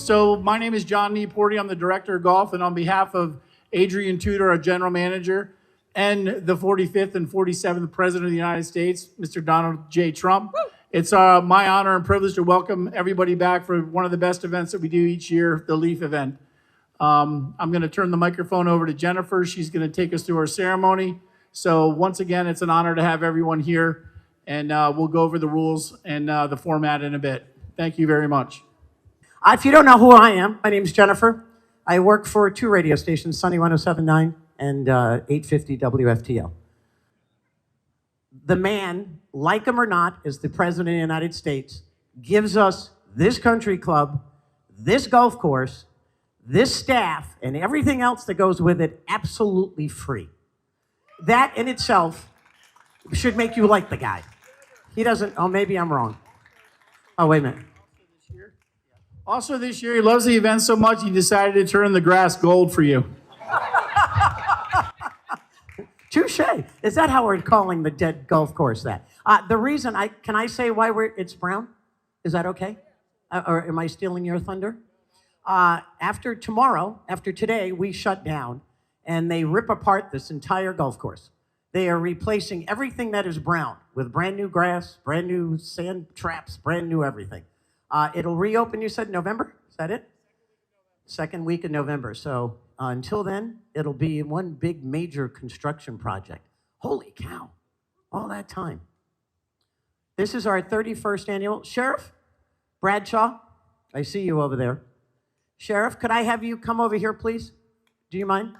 So my name is John Neporty. I'm the Director of Golf, and on behalf of Adrian Tudor, our General Manager, and the 45th and 47th President of the United States, Mr. Donald J. Trump, it's my honor and privilege to welcome everybody back for one of the best events that we do each year, the Leaf event. I'm going to turn the microphone over to Jennifer. She's going to take us through our ceremony. So once again, it's an honor to have everyone here, and we'll go over the rules and the format in a bit. Thank you very much. If you don't know who I am, my name is Jennifer. I work for 2 radio stations, Sunny 107.9 and 850 WFTL. The man, like him or not, is the President of the United States, gives us this country club, this golf course, this staff, and everything else that goes with it absolutely free. That in itself should make you like the guy. He doesn't, oh, maybe I'm wrong. Oh, wait a minute. Also this year, he loves the event so much, he decided to turn the grass gold for you. Touche. Is that how we're calling the dead golf course that? The reason, can I say why it's brown? Is that okay? Or am I stealing your thunder? After today, we shut down and they rip apart this entire golf course. They are replacing everything that is brown with brand new grass, brand new sand traps, brand new everything. It'll reopen, you said November? Is that it? Second week of November. So until then, it'll be one big major construction project. Holy cow, all that time. This is our 31st annual. Sheriff Bradshaw, I see you over there. Sheriff, could I have you come over here, please? Do you mind?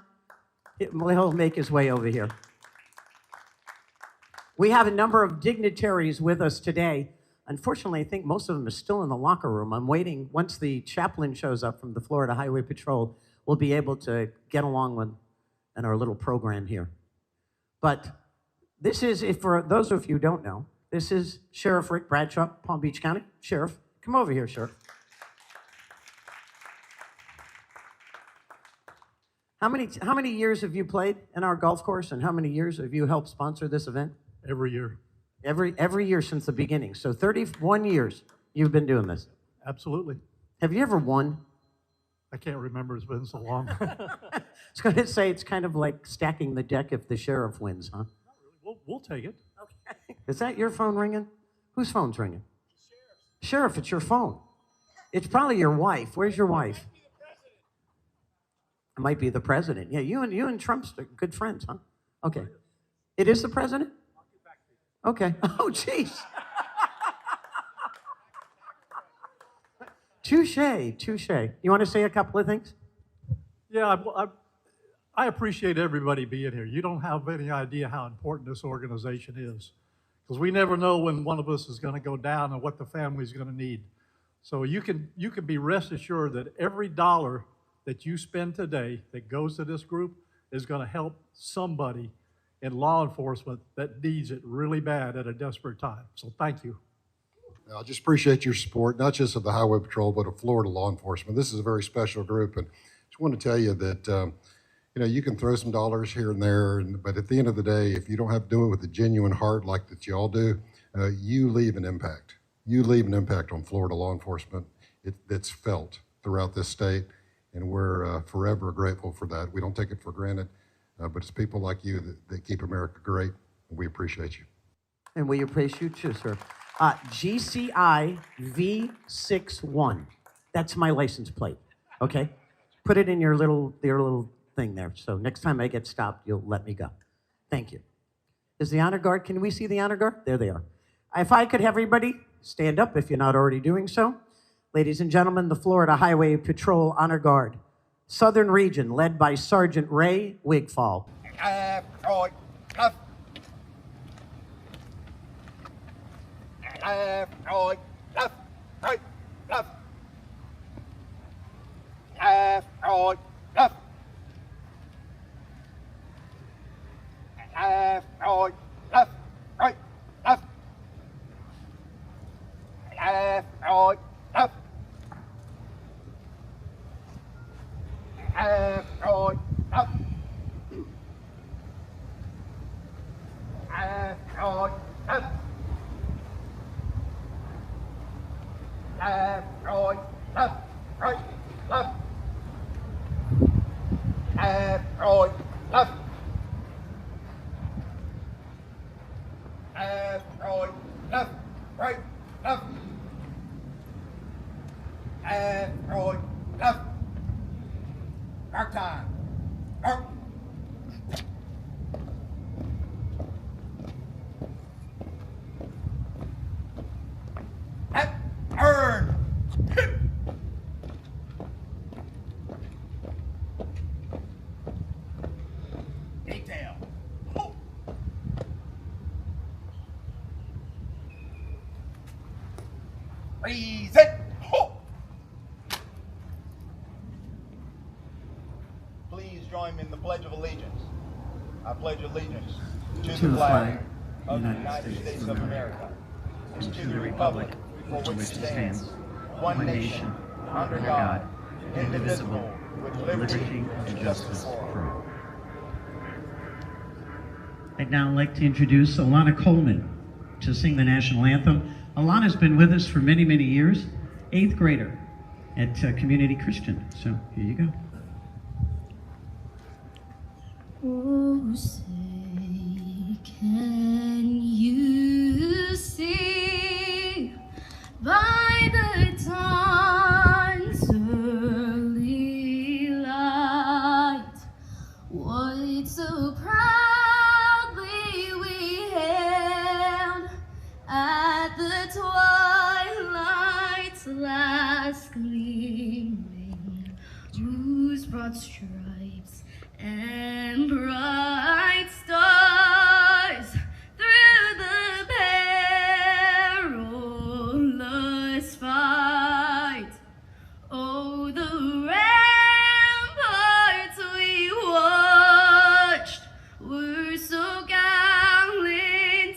He'll make his way over here. We have a number of dignitaries with us today. Unfortunately, I think most of them are still in the locker room. I'm waiting. Once the chaplain shows up from the Florida Highway Patrol, we'll be able to get along with in our little program here. But this is, if for those of you who don't know, this is Sheriff Rick Bradshaw, Palm Beach County. Sheriff, come over here, Sheriff. How many years have you played in our golf course, and how many years have you helped sponsor this event? Every year. Every year since the beginning. So 31 years you've been doing this. Absolutely. Have you ever won? I can't remember. It's been so long. I was going to say it's kind of like stacking the deck if the sheriff wins, huh? Not really. We'll take it. Okay. Is that your phone ringing? Whose phone's ringing? Sheriff, it's your phone. It's probably your wife. Where's your wife? It might be the president. Yeah, you and Trump's good friends, huh? Okay. It is the president? Okay. Oh, jeez. Touche. You want to say a couple of things? Yeah, I appreciate everybody being here. You don't have any idea how important this organization is, because we never know when one of us is going to go down and what the family's going to need. So you can be rest assured that every dollar that you spend today that goes to this group is going to help somebody in law enforcement that needs it really bad at a desperate time. So thank you. I just appreciate your support, not just of the Highway Patrol, but of Florida law enforcement. This is a very special group, and just want to tell you that you can throw some dollars here and there, but at the end of the day, if you don't have to do it with a genuine heart like that you all do, you leave an impact. You leave an impact on Florida law enforcement. It's felt throughout this state, and we're forever grateful for that. We don't take it for granted. But it's people like you that keep America great, and we appreciate you. And we appreciate you too, sir. GCI V61. That's my license plate, okay? Put it in your little thing there. So next time I get stopped, you'll let me go. Thank you. Is the honor guard, can we see the honor guard? There they are. If I could have everybody stand up if you're not already doing so. Ladies and gentlemen, the Florida Highway Patrol Honor Guard. Southern Region, led by Sergeant Ray Wigfall. Left, right, left, right. right, left, right, left. Right, left. Mark time. Mark. Earn. Detail. Oh. Freeze it. Oh. Please join me in the Pledge of Allegiance. I pledge allegiance to the flag of the United States of America and to the republic for which it stands, one nation, under God, indivisible, with liberty and justice for all. I'd now like to introduce Alana Coleman to sing the national anthem. Alana's been with us for many, many years, 8th grader at Community Christian. So here you go. Oh, say, can you see by the dawn's early light what so proudly we hailed at the twilight's last gleaming, whose broad stripes and bright stars through the perilous fight. Oh, the ramparts we watched were so gallantly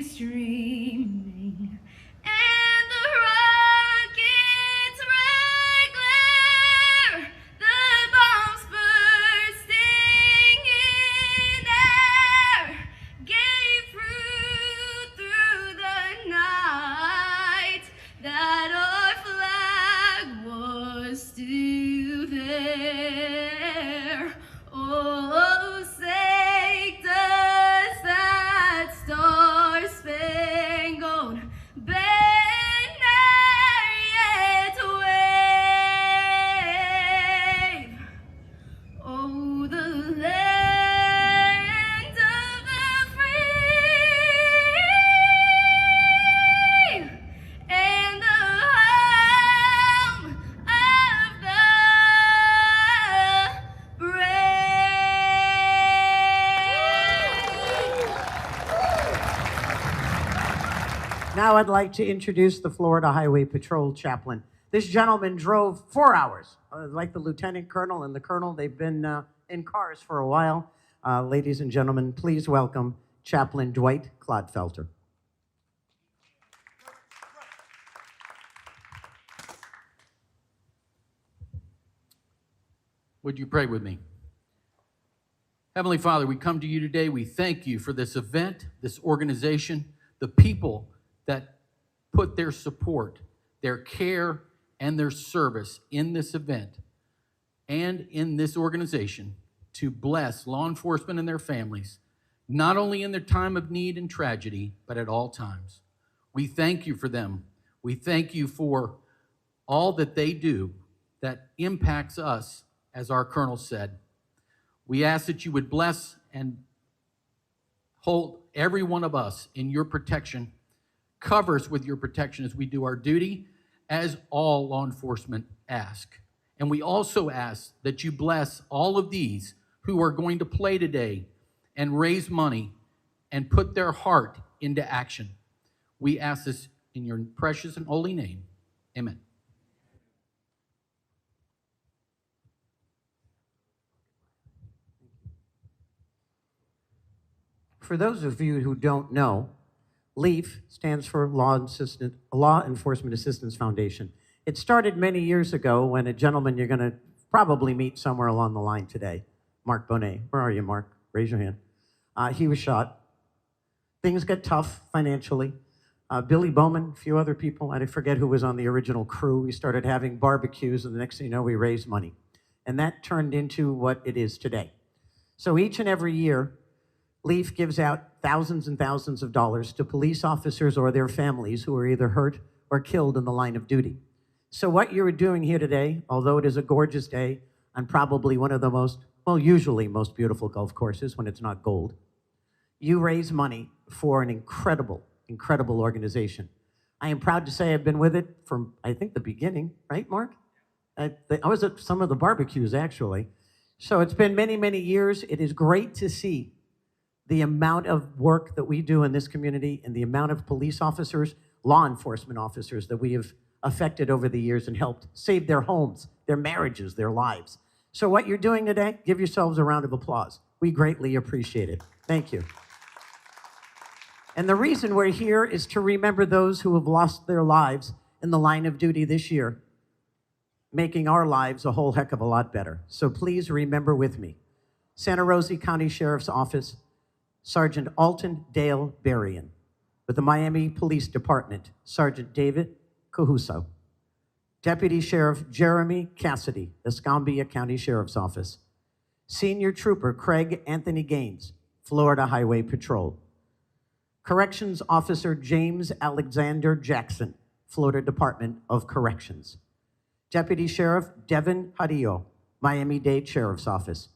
streaming, and the rockets' red glare, the bombs bursting in air, gave proof through the night that our flag was still there. Oh, say does that star-spangled banner yet wave? Oh, the land of the free and the home of the brave. Now I'd like to introduce the Florida Highway Patrol chaplain. This gentleman drove 4 hours. Like the lieutenant colonel and the colonel, they've been in cars for a while. Ladies and gentlemen, please welcome Chaplain Dwight Clodfelter. Would you pray with me? Heavenly Father, we come to you today. We thank you for this event, this organization, the people that put their support, their care, and their service in this event and in this organization to bless law enforcement and their families, not only in their time of need and tragedy, but at all times. We thank you for them. We thank you for all that they do that impacts us, as our colonel said. We ask that you would bless and hold every one of us in your protection, cover us with your protection as we do our duty, as all law enforcement ask. And we also ask that you bless all of these who are going to play today and raise money and put their heart into action. We ask this in your precious and holy name. Amen. For those of you who don't know, LEAF stands for Law Enforcement Assistance Foundation. It started many years ago when a gentleman you're going to probably meet somewhere along the line today, Mark Bonet. Where are you, Mark? Raise your hand. He was shot. Things got tough financially. Billy Bowman, a few other people, I forget who was on the original crew. We started having barbecues, and the next thing you know, we raised money. And that turned into what it is today. So each and every year, Leaf gives out thousands and thousands of dollars to police officers or their families who are either hurt or killed in the line of duty. So what you're doing here today, although it is a gorgeous day on probably one of the most, well, usually most beautiful golf courses when it's not gold, you raise money for an incredible, incredible organization. I am proud to say I've been with it from, I think, the beginning, right, Mark? I was at some of the barbecues, actually. So it's been many, many years. It is great to see the amount of work that we do in this community and the amount of police officers, law enforcement officers that we have affected over the years and helped save their homes, their marriages, their lives. So what you're doing today, give yourselves a round of applause. We greatly appreciate it. Thank you. And the reason we're here is to remember those who have lost their lives in the line of duty this year, making our lives a whole heck of a lot better. So please remember with me. Santa Rosa County Sheriff's Office, Sergeant Alton Dale Berrien. With the Miami Police Department, Sergeant David Cahuso. Deputy Sheriff Jeremy Cassidy, Escambia County Sheriff's Office. Senior Trooper Craig Anthony Gaines, Florida Highway Patrol. Corrections Officer James Alexander Jackson, Florida Department of Corrections. Deputy Sheriff Devin Jarillo, Miami-Dade Sheriff's Office.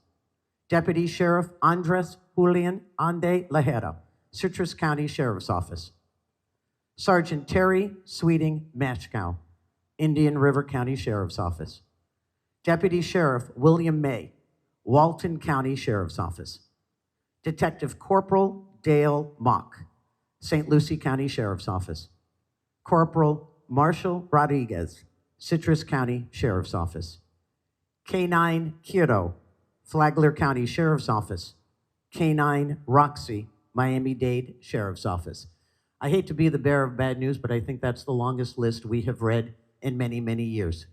Deputy Sheriff Andres Julian Ande Lajera, Citrus County Sheriff's Office. Sergeant Terry Sweeting Mashkow, Indian River County Sheriff's Office. Deputy Sheriff William May, Walton County Sheriff's Office. Detective Corporal Dale Mock, St. Lucie County Sheriff's Office. Corporal Marshall Rodriguez, Citrus County Sheriff's Office. K-9 Kiro, Flagler County Sheriff's Office. K-9 Roxy, Miami-Dade Sheriff's Office. I hate to be the bearer of bad news, but I think that's the longest list we have read in many, many years.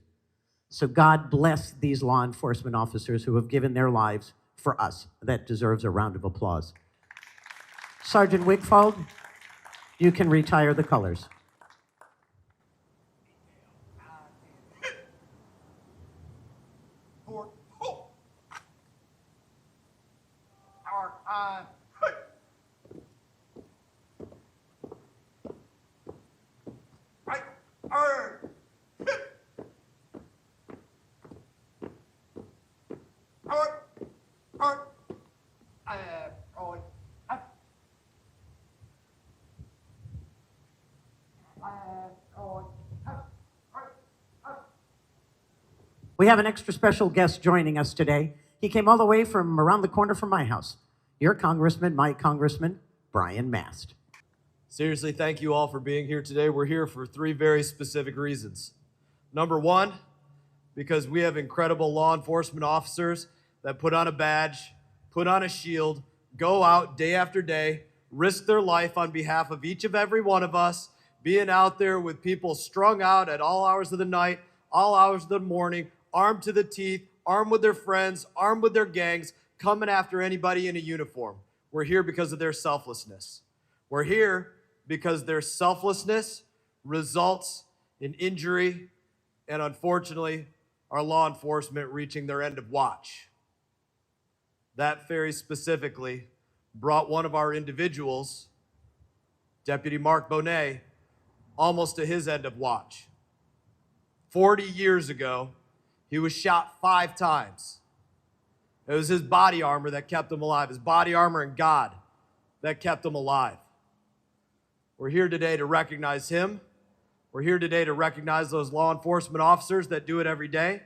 So God bless these law enforcement officers who have given their lives for us. That deserves a round of applause. Sergeant Wigfall, you can retire the colors. We have an extra special guest joining us today. He came all the way from around the corner from my house. Your congressman, my congressman, Brian Mast. Seriously, thank you all for being here today. We're here for three very specific reasons. Number one, because we have incredible law enforcement officers that put on a badge, put on a shield, go out day after day, risk their life on behalf of each of every one of us, being out there with people strung out at all hours of the night, all hours of the morning, armed to the teeth, armed with their friends, armed with their gangs, coming after anybody in a uniform. We're here because of their selflessness. We're here because their selflessness results in injury and, unfortunately, our law enforcement reaching their end of watch. That very specifically brought one of our individuals, Deputy Mark Bonet, almost to his end of watch. 40 years ago, he was shot 5 times. It was his body armor that kept him alive, his body armor and God that kept him alive. We're here today to recognize him. We're here today to recognize those law enforcement officers that do it every day.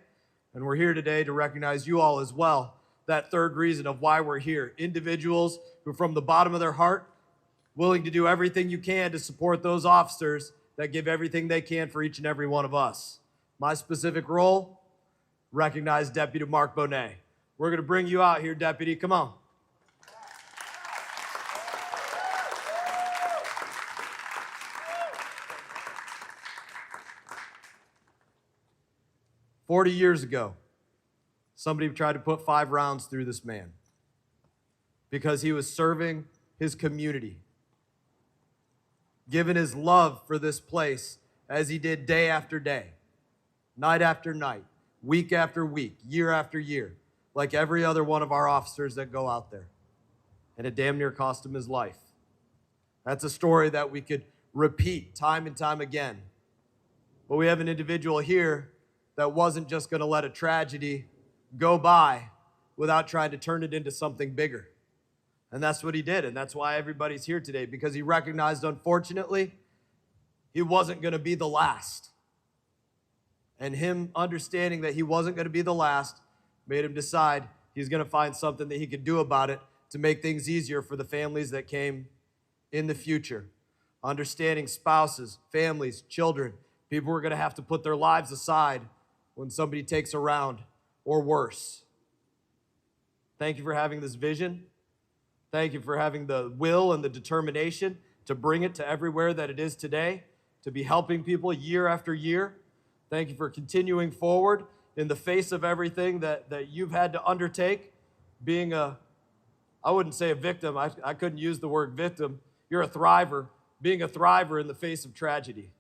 And we're here today to recognize you all as well. That third reason of why we're here. Individuals who, from the bottom of their heart, willing to do everything you can to support those officers that give everything they can for each and every one of us. My specific role, recognize Deputy Mark Bonet. We're going to bring you out here, Deputy. Come on. "40 years ago, somebody tried to put 5 rounds through this man because he was serving his community, giving his love for this place as he did day after day, night after night, week after week, year after year, like every other one of our officers that go out there. and it damn near cost him his life. That's a story that we could repeat time and time again. But we have an individual here that wasn't just going to let a tragedy go by without trying to turn it into something bigger. And that's what he did, and that's why everybody's here today, because he recognized, unfortunately, he wasn't going to be the last. And him understanding that he wasn't going to be the last made him decide he's going to find something that he could do about it to make things easier for the families that came in the future. Understanding spouses, families, children, people who are going to have to put their lives aside when somebody takes a round, or worse. Thank you for having this vision. Thank you for having the will and the determination to bring it to everywhere that it is today, to be helping people year after year. Thank you for continuing forward in the face of everything that you've had to undertake, being I wouldn't say a victim, I couldn't use the word victim. You're a thriver, being a thriver in the face of tragedy.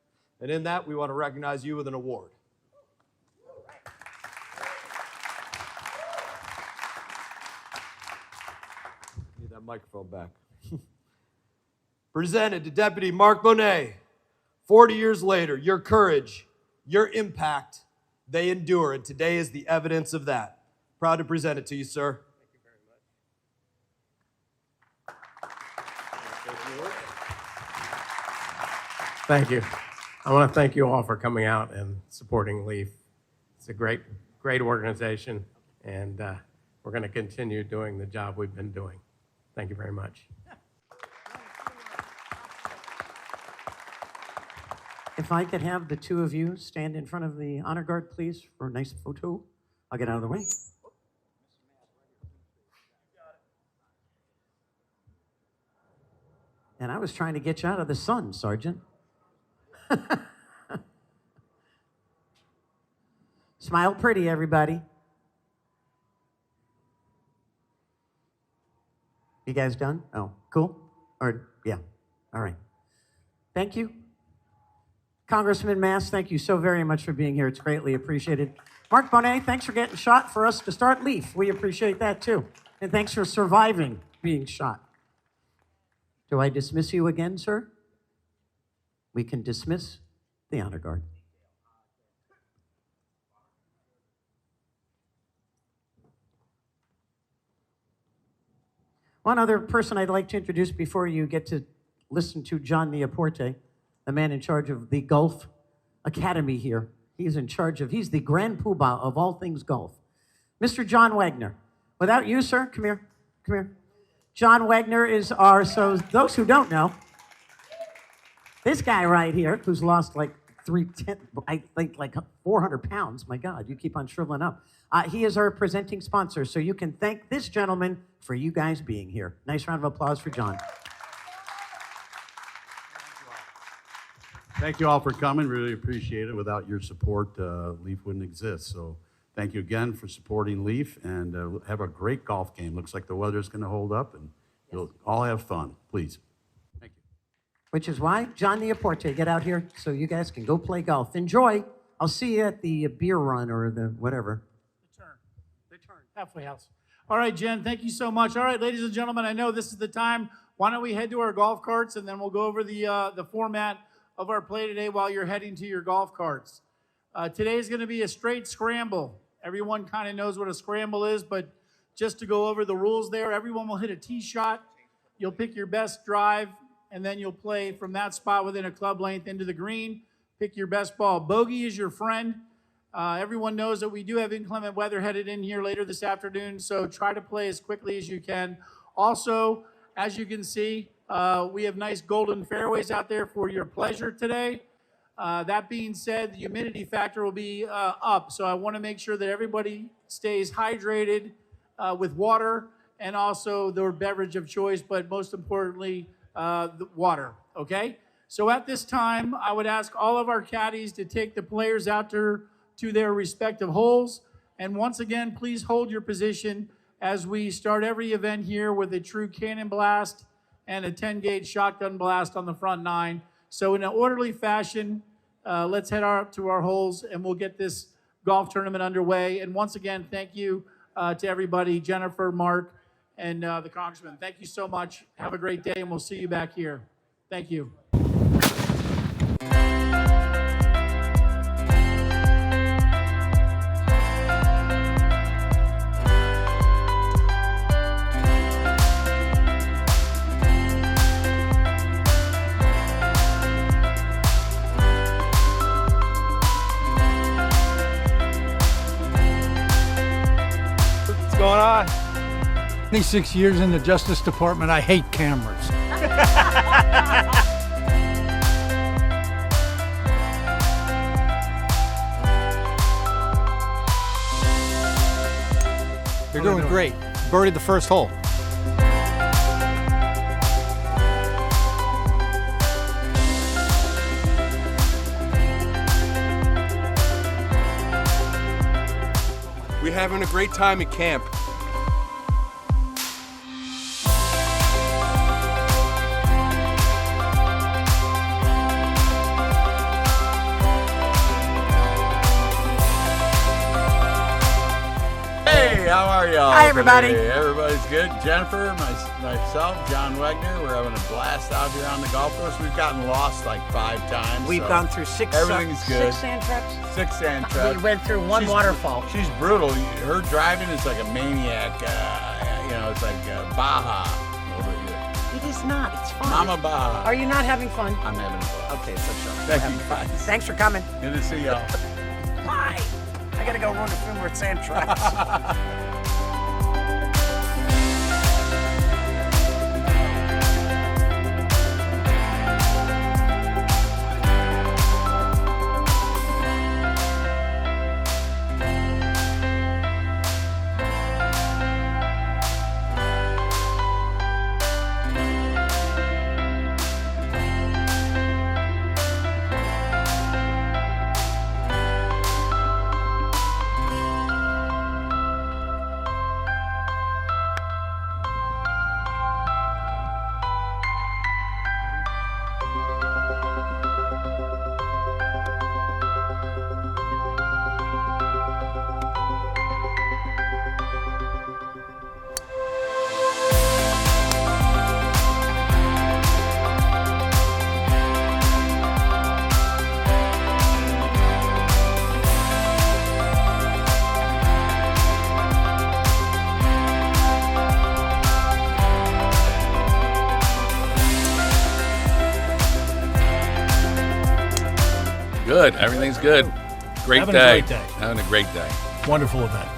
And in that, we want to recognize you with an award. Need that microphone back. Presented to Deputy Mark Bonet. 40 years later, your courage, your impact, they endure, and today is the evidence of that. Proud to present it to you, sir. Thank you. I want to thank you all for coming out and supporting LEAF. It's a great organization, and we're going to continue doing the job we've been doing. Thank you very much. If I could have the two of you stand in front of the honor guard, please, for a nice photo. I'll get out of the way. And I was trying to get you out of the sun, Sergeant. Smile pretty, everybody. You guys done? Oh, cool? Or, yeah, all right. Thank you. Congressman Mass, thank you so very much for being here. It's greatly appreciated. Mark Bonet, thanks for getting shot for us to start LEAF. We appreciate that too. And thanks for surviving being shot. Do I dismiss you again, sir? We can dismiss the honor guard. One other person I'd like to introduce before you get to listen to John Neaporte, the man in charge of the Golf Academy here. He's the grand poobah of all things golf. Mr. John Wagner. Without you, sir, come here. John Wagner is so those who don't know, this guy right here, who's lost like 400 pounds, my God, you keep on shriveling up. He is our presenting sponsor, so you can thank this gentleman for you guys being here. Nice round of applause for John. Thank you all for coming. Really appreciate it. Without your support, LEAF wouldn't exist. So thank you again for supporting LEAF, and have a great golf game. Looks like the weather's going to hold up, and you'll all have fun. Please. Thank you. Which is why John Neaporte, get out here so you guys can go play golf. Enjoy. I'll see you at the beer run or the whatever. The turn. Halfway house. All right, Jen, thank you so much. All right, ladies and gentlemen, I know this is the time. Why don't we head to our golf carts, and then we'll go over the format of our play today while you're heading to your golf carts. Today is going to be a straight scramble. Everyone kind of knows what a scramble is, but just to go over the rules there, everyone will hit a tee shot. You'll pick your best drive, and then you'll play from that spot within a club length into the green. Pick your best ball. Bogey is your friend. Everyone knows that we do have inclement weather headed in here later this afternoon, so try to play as quickly as you can. Also, as you can see, we have nice golden fairways out there for your pleasure today. That being said, the humidity factor will be up, so I want to make sure that everybody stays hydrated with water and also their beverage of choice, but most importantly, the water, okay? So at this time, I would ask all of our caddies to take the players out to their respective holes. And once again, please hold your position as we start every event here with a true cannon blast and a 10-gauge shotgun blast on the front nine. So in an orderly fashion, let's head out to our holes and we'll get this golf tournament underway. And once again, thank you to everybody, Jennifer, Mark, and the congressman. Thank you so much. Have a great day, and we'll see you back here. Thank you. What's going on? 26 years in the Justice Department, I hate cameras. You're doing great. Birdied the first hole. We're having a great time at camp. Hey, how are y'all? Hi, everybody. Hey, everybody's good. Jennifer, myself, John Wegner, we're having a blast out here on the golf course. We've gotten lost like 5 times. We've so gone through 6 everything's good. 6 sand traps. 6 sand traps. We went through one waterfall. She's brutal. Her driving is like a maniac. It's like Baja over here. It is not. It's fun. Mama Baja. Are you not having fun? I'm having fun. Okay, so sure. Thank you, guys. Thanks for coming. Good to see y'all. Bye. I gotta go run a few more sand traps. Good. Everything's good. Great day. Having a great day. Wonderful event.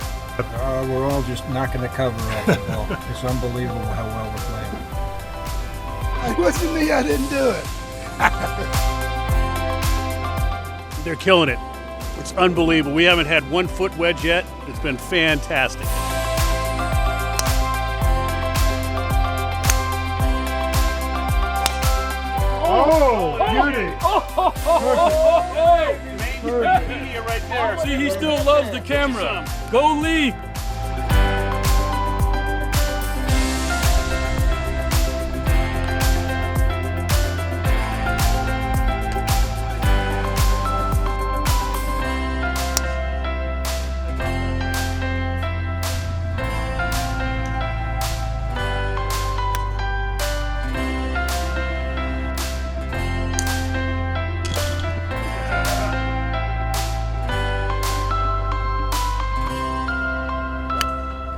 We're all just knocking the cover off the ball. It's unbelievable how well we're playing. It wasn't me. I didn't do it. They're killing it. It's unbelievable. We haven't had 1 foot wedge yet. It's been fantastic. Oh, beauty. Right there. See, he still loves the camera. Go Leaf.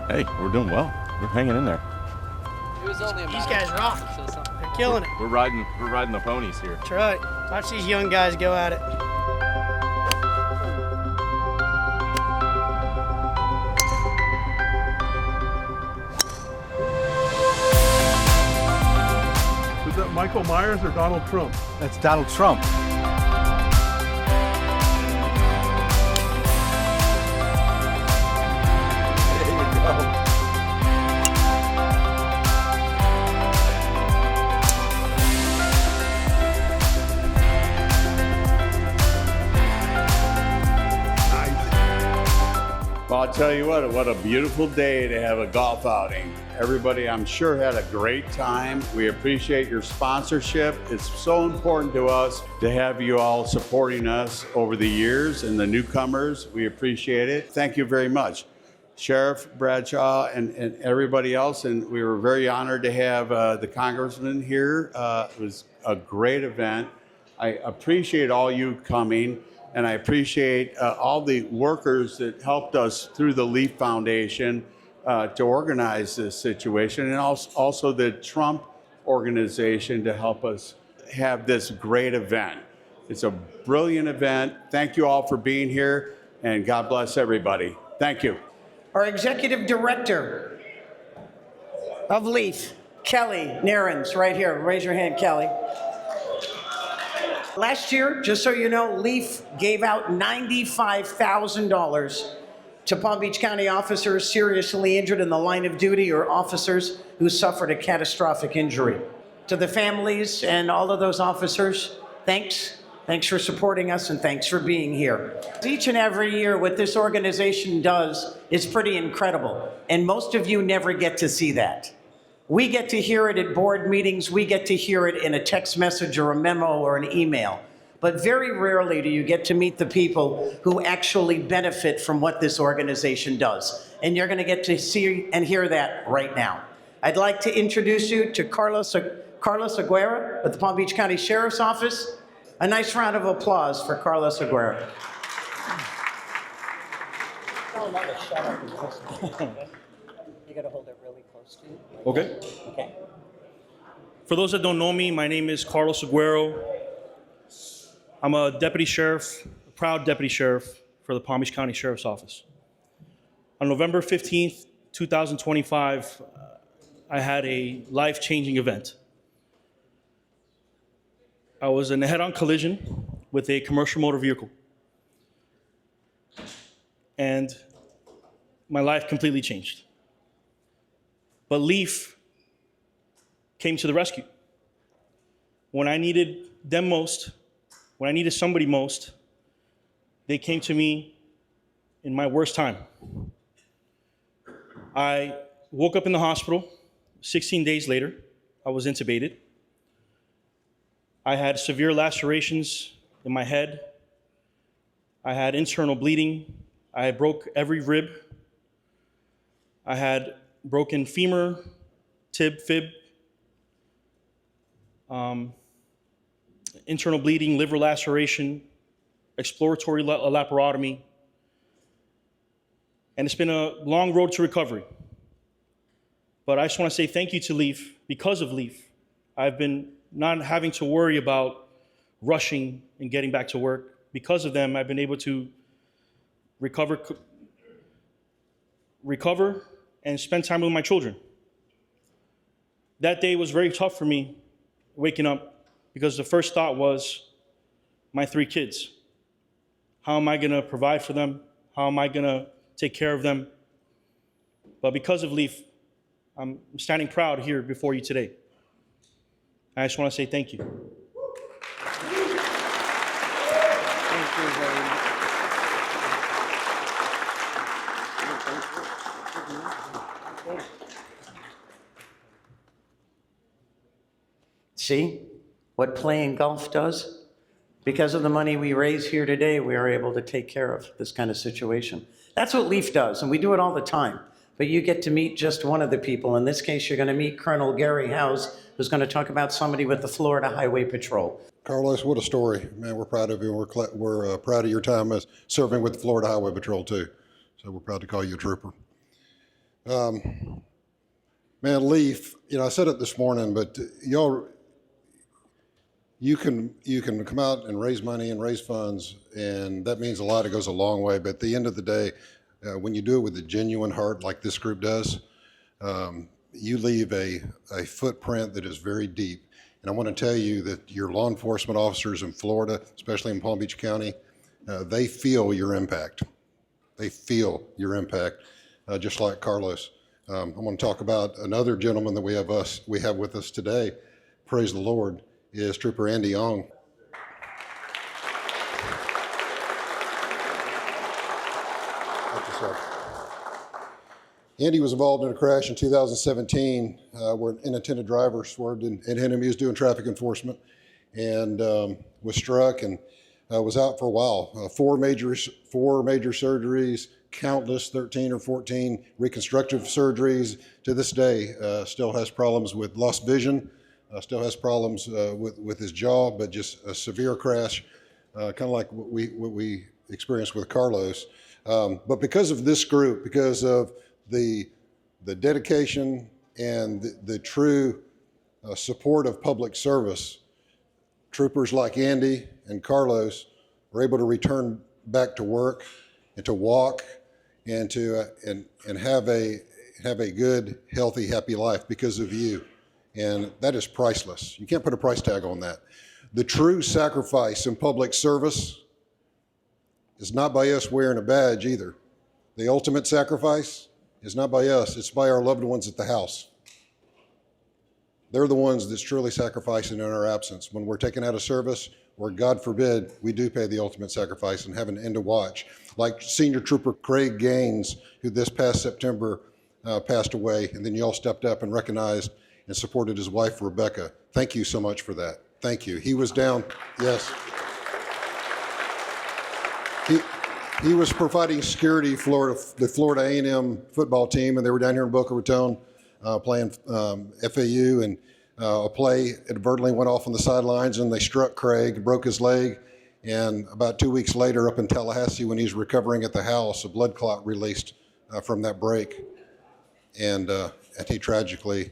Hey, we're doing well. We're hanging in there. These guys rock. They're killing it. We're riding the ponies here. That's right. Watch these young guys go at it. Is that Michael Myers or Donald Trump? That's Donald Trump. Well, I'll tell you what a beautiful day to have a golf outing. Everybody, I'm sure, had a great time. We appreciate your sponsorship. It's so important to us to have you all supporting us over the years and the newcomers. We appreciate it. Thank you very much. Sheriff Bradshaw and everybody else, and we were very honored to have the congressman here. It was a great event. I appreciate all you coming, and I appreciate all the workers that helped us through the Leaf Foundation to organize this situation, and also the Trump organization to help us have this great event. It's a brilliant event. Thank you all for being here, and God bless everybody. Thank you. Our Executive Director of Leaf, Kelly Narens, right here. Raise your hand, Kelly. Last year, just so you know, Leaf gave out $95,000 to Palm Beach County officers seriously injured in the line of duty or officers who suffered a catastrophic injury. To the families and all of those officers, thanks. Thanks for supporting us, and thanks for being here. Each and every year, what this organization does is pretty incredible, and most of you never get to see that. We get to hear it at board meetings, we get to hear it in a text message or a memo or an email, but very rarely do you get to meet the people who actually benefit from what this organization does. And you're gonna get to see and hear that right now. I'd like to introduce you to Carlos Aguirre at the Palm Beach County Sheriff's Office. A nice round of applause for Carlos Aguirre. You gotta hold it really close to you. Okay. Okay. For those that don't know me, my name is Carlos Aguirre. I'm a deputy sheriff, a proud deputy sheriff for the Palm Beach County Sheriff's Office. On November 15th, 2025, I had a life-changing event. I was in a head-on collision with a commercial motor vehicle. And my life completely changed. But Leaf came to the rescue. When I needed them most, when I needed somebody most, they came to me in my worst time. I woke up in the hospital. 16 days later, I was intubated. I had severe lacerations in my head. I had internal bleeding. I broke every rib. I had broken femur, tib, fib, internal bleeding, liver laceration, exploratory laparotomy. And it's been a long road to recovery. But I just want to say thank you to Leaf. Because of Leaf, I've been not having to worry about rushing and getting back to work. Because of them, I've been able to recover and spend time with my children. That day was very tough for me, waking up, because the first thought was my 3 kids. How am I gonna provide for them? How am I gonna take care of them? But because of Leaf, I'm standing proud here before you today. I just want to say thank you. Thank you very much. See what playing golf does? Because of the money we raise here today, we are able to take care of this kind of situation. That's what Leaf does, and we do it all the time. But you get to meet just one of the people. In this case, you're going to meet Colonel Gary Howes, who's going to talk about somebody with the Florida Highway Patrol. Carlos, what a story. Man, we're proud of you. We're proud of your time as serving with the Florida Highway Patrol, too. So we're proud to call you a trooper. Man, Leaf, I said it this morning, but y'all, you can come out and raise money and raise funds, and that means a lot. It goes a long way. But at the end of the day, when you do it with a genuine heart like this group does, you leave a footprint that is very deep. And I want to tell you that your law enforcement officers in Florida, especially in Palm Beach County, they feel your impact. They feel your impact, just like Carlos. I want to talk about another gentleman that we have with us today. Praise the Lord, is Trooper Andy Ong. Andy was involved in a crash in 2017 where an inattentive driver swerved and hit him. He was doing traffic enforcement and was struck and was out for a while. Four major surgeries, countless 13 or 14 reconstructive surgeries. To this day, still has problems with lost vision, still has problems with his jaw, but just a severe crash, kind of like what we experienced with Carlos. But because of this group, because of the dedication and the true support of public service, troopers like Andy and Carlos were able to return back to work and to walk and to and have a good, healthy, happy life because of you. And that is priceless. You can't put a price tag on that. The true sacrifice in public service is not by us wearing a badge either. The ultimate sacrifice is not by us, it's by our loved ones at the house. They're the ones that's truly sacrificing in our absence. When we're taken out of service, or God forbid, we do pay the ultimate sacrifice and have an end to watch. Like Senior Trooper Craig Gaines, who this past September passed away, and then you all stepped up and recognized and supported his wife, Rebecca. Thank you so much for that. Thank you. He was down, yes. He was providing security for the Florida A&M football team, and they were down here in Boca Raton playing FAU, and a play inadvertently went off on the sidelines, and they struck Craig, broke his leg, and about 2 weeks later up in Tallahassee when he's recovering at the house, a blood clot released from that break, and he tragically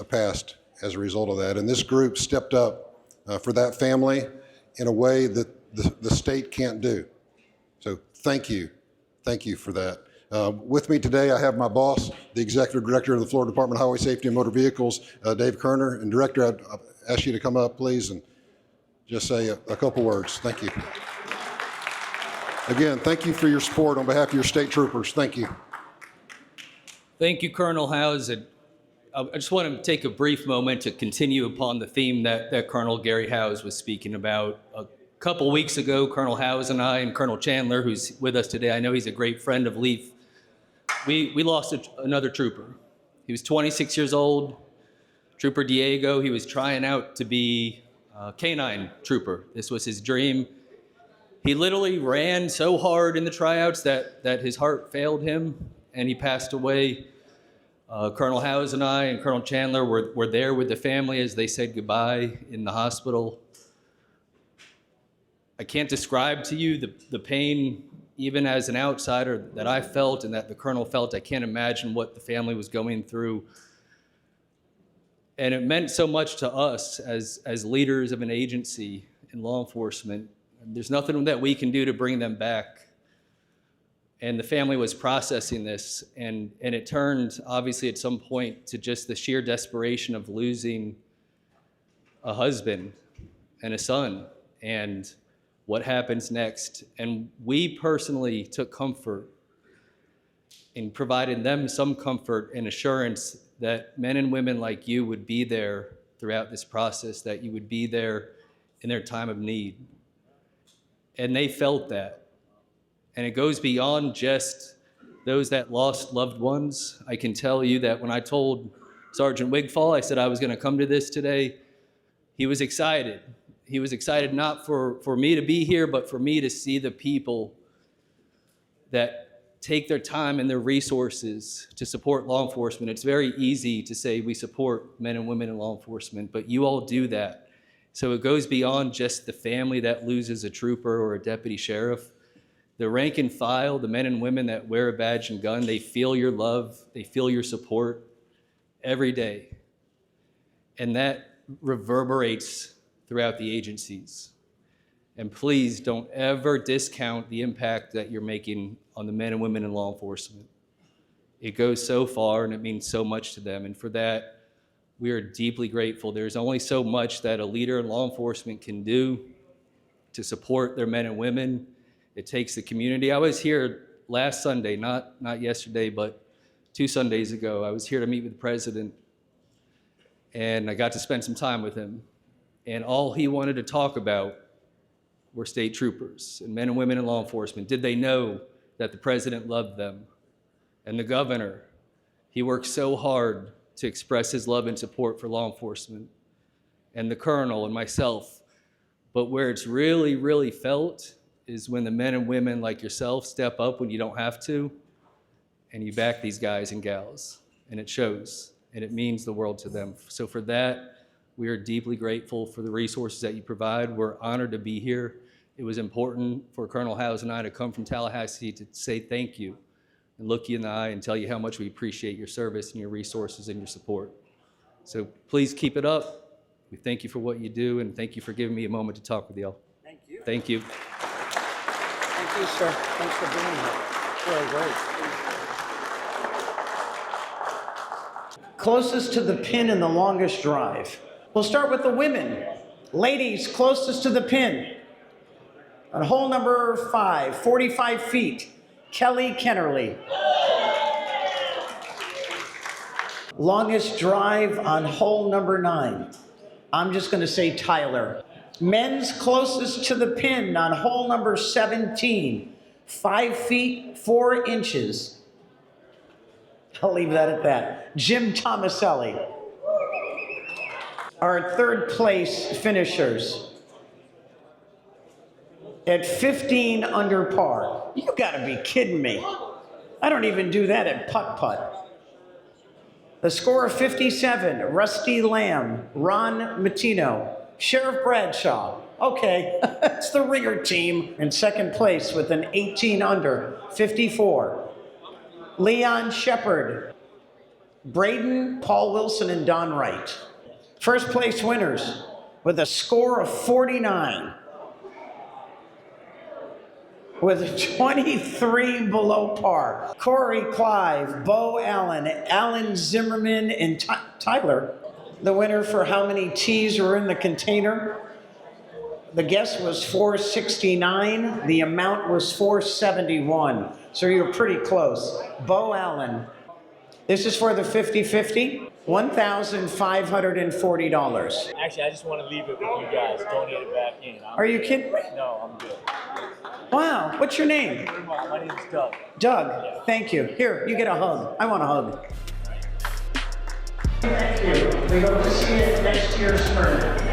passed as a result of that. And this group stepped up for that family in a way that the state can't do. So thank you for that. With me today, I have my boss, the Executive Director of the Florida Department of Highway Safety and Motor Vehicles, Dave Kerner. And Director, I'd ask you to come up, please, and just say a couple words. Thank you. Again, thank you for your support on behalf of your state troopers. Thank you. Thank you, Colonel Howes. I just want to take a brief moment to continue upon the theme that Colonel Gary Howes was speaking about. A couple weeks ago, Colonel Howes and I and Colonel Chandler, who's with us today, I know he's a great friend of Leaf, we lost another trooper. He was 26 years old, Trooper Diego. He was trying out to be a canine trooper. This was his dream. He literally ran so hard in the tryouts that his heart failed him, and he passed away. Colonel Howes and I and Colonel Chandler were there with the family as they said goodbye in the hospital. I can't describe to you the pain, even as an outsider, that I felt and that the Colonel felt. I can't imagine what the family was going through. And it meant so much to us as leaders of an agency in law enforcement. There's nothing that we can do to bring them back. And the family was processing this, and it turned, obviously, at some point to just the sheer desperation of losing a husband and a son, and what happens next. And we personally took comfort in providing them some comfort and assurance that men and women like you would be there throughout this process, that you would be there in their time of need. And they felt that. And it goes beyond just those that lost loved ones. I can tell you that when I told Sergeant Wigfall, I said I was going to come to this today, he was excited. He was excited not for me to be here, but for me to see the people that take their time and their resources to support law enforcement. It's very easy to say we support men and women in law enforcement, but you all do that. So it goes beyond just the family that loses a trooper or a deputy sheriff. The rank and file, the men and women that wear a badge and gun, they feel your love, they feel your support every day. And that reverberates throughout the agencies. And please don't ever discount the impact that you're making on the men and women in law enforcement. It goes so far and it means so much to them. And for that, we are deeply grateful. There's only so much that a leader in law enforcement can do to support their men and women. It takes the community. I was here last Sunday, not yesterday, but 2 Sundays ago. I was here to meet with the president, and I got to spend some time with him. And all he wanted to talk about were state troopers and men and women in law enforcement. Did they know that the president loved them? And the governor, he worked so hard to express his love and support for law enforcement. And the colonel and myself. But where it's really, really felt is when the men and women like yourself step up when you don't have to, and you back these guys and gals, and it shows, and it means the world to them. So for that, we are deeply grateful for the resources that you provide. We're honored to be here. It was important for Colonel Howes and I to come from Tallahassee to say thank you and look you in the eye and tell you how much we appreciate your service and your resources and your support. So please keep it up. We thank you for what you do, and thank you for giving me a moment to talk with y'all. Thank you. Thank you. Thank you, sir. Thanks for being here. Really great. Closest to the pin in the longest drive. We'll start with the women. Ladies, closest to the pin. On hole number 5, 45 feet, Kelly Kennerly. Longest drive on hole number 9. I'm just going to say Tyler. Men's closest to the pin on hole number 17, 5 feet, 4 inches. I'll leave that at that. Jim Tomaselli. Our third place finishers at 15 under par. You gotta be kidding me. I don't even do that at putt-putt. The score of 57, Rusty Lamb, Ron Matino, Sheriff Bradshaw. Okay, it's the Ringer team. In second place with an 18 under, 54. Leon Shepard, Braden, Paul Wilson, and Don Wright. First place winners with a score of 49. With 23 below par. Corey Clive, Bo Allen, Alan Zimmerman, and Tyler. The winner for how many tees were in the container. The guess was 469. The amount was 471. So you're pretty close. Bo Allen. This is for the 50-50. $1,540. Actually, I just want to leave it with you guys. Donate it back in. Are you kidding me? No, I'm good. Wow, what's your name? My name is Doug. Doug, thank you. Here, you get a hug. I want a hug. Thank you. We hope to see you at next year's tournament.